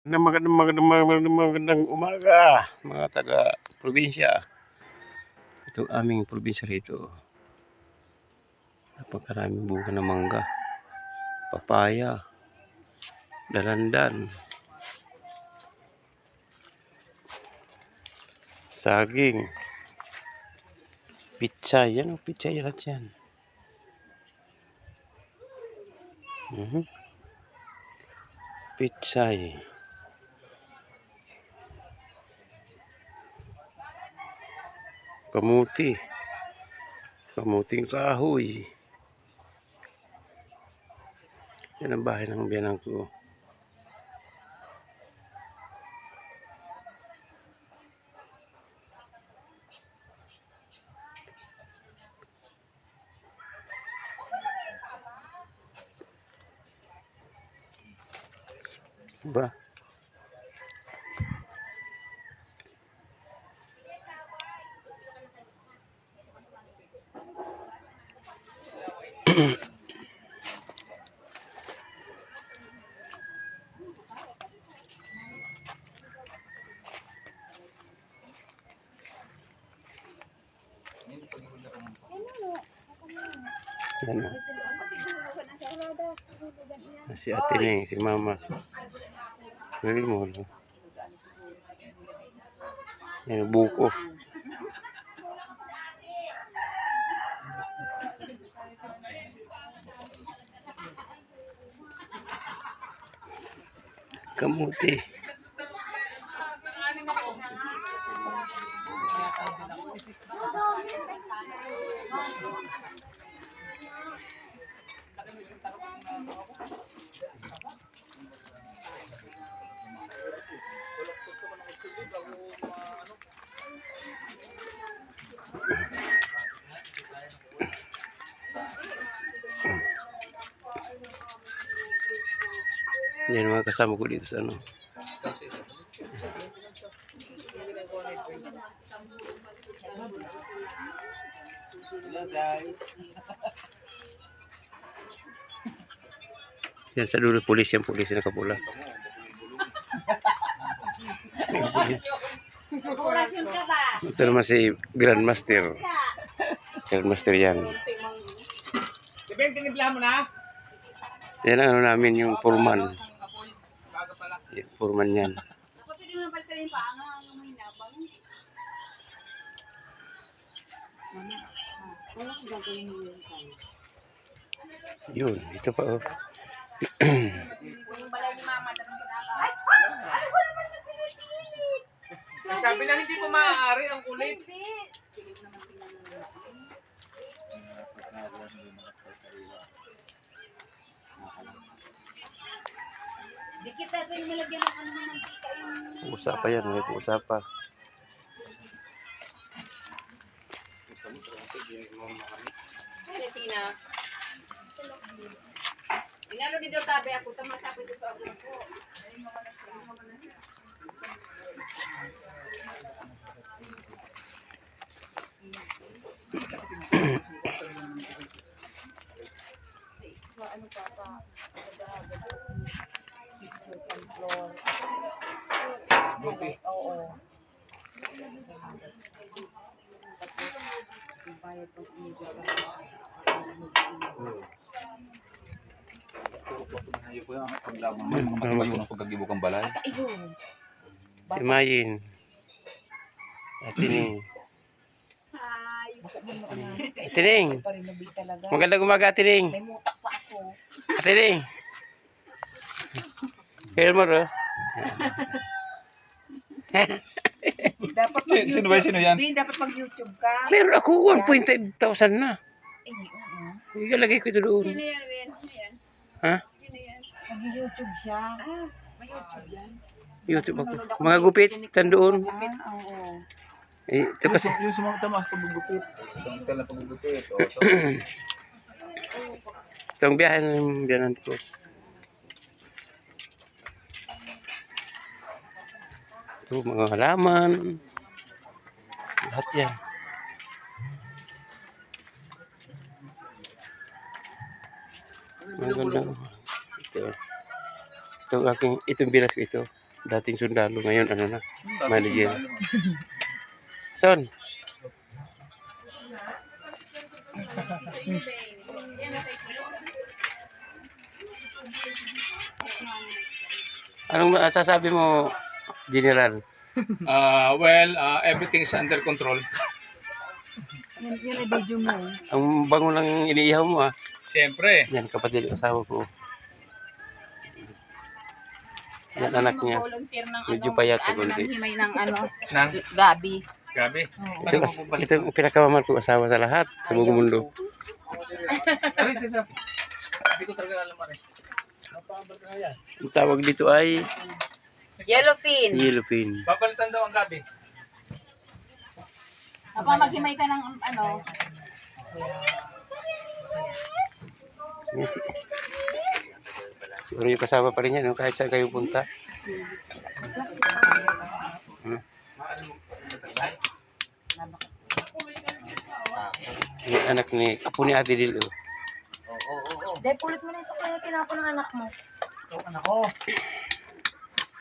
Magandang umaga mga taga-probinsya. Ito aming probinsya rito. Napakaraming bunga ng mangga, papaya, dalandan, saging, pichay. Yan o, pichay lahat yan. Pichay. Kamuti. Kamuting kahoy. Yan ang bahay ng biyanang ko. Ba? Yan o. Si ate Ning, si mama. Ngayon mo. Yan, buko. Kamuti. Yan mga kasama ko dito sa ano. Hello guys. Yan sa dulo pulis yan, pulis na kapula. Ito naman si Grandmaster. Grandmaster yan. Sibeng, tinibla mo na? Yan ang ano namin yung foreman. Yan, foreman yan. Yun, ito pa oh. Sabi lang hindi po maaari ang kulit. Di kita sa yung nilagyan ng ano ng mantika yung... Pusa pa yan, may pusa pa. Ay, Tina. Inano dito tabi ako, tama-tabi dito ako. Ano pa pa? Oo. Balay. Si Mayin. Ate Ning. Hi. Ate Ning. Magandang umaga, Ate Ning. May mutak pa ako. Ate Ning. Kaya mo ro? Dapat mag-YouTube. Sino ba? Sino yan? Dapat mag-YouTube ka. Meron ako 1,500 na. Eh, oo. Ilalagay ko ito doon. Sino yan, Ren? Sino yan? Ha? Sino yan? Mag-YouTube siya. Ah, may YouTube yan. YouTube ako. Mga gupit, tandoon. Ah, oo. Eh, ito kasi. Yung sumang tamas paggugupit. Itong style na paggugupit. Itong biyanan ko. Ito, mga halaman. Lahat yan. Magandang. Ito. Itong bilas ko ito. Dating sundalo, ngayon ano na, manager. Son, anong masasabi mo, General? Everything is under control. Yan yung video mo. Ang bango ng iniihaw mo ah. Siyempre. Yan, kapatid, asawa ko. Yan, anak niya. Volunteer ng Medyo payat ko ng konti. himay ng Nang gabi. gabi. Ito ang pinakamamahal kong asawa sa lahat, sa buong mundo. Aray, sisa. Hindi ko talaga alam rin. Ang tawag dito ay Yellowfin. yellowfin. Papalitan daw ang gabi. Papa, maghimay ka ng ano. Yan, siguro yung kasama pa rin yan, no? Kahit saan kayo punta. Yung anak ni, apo ni Ate Dil. Oh. Dahil pulot mo na yung suklay na tinapon ng anak mo. Anak ko.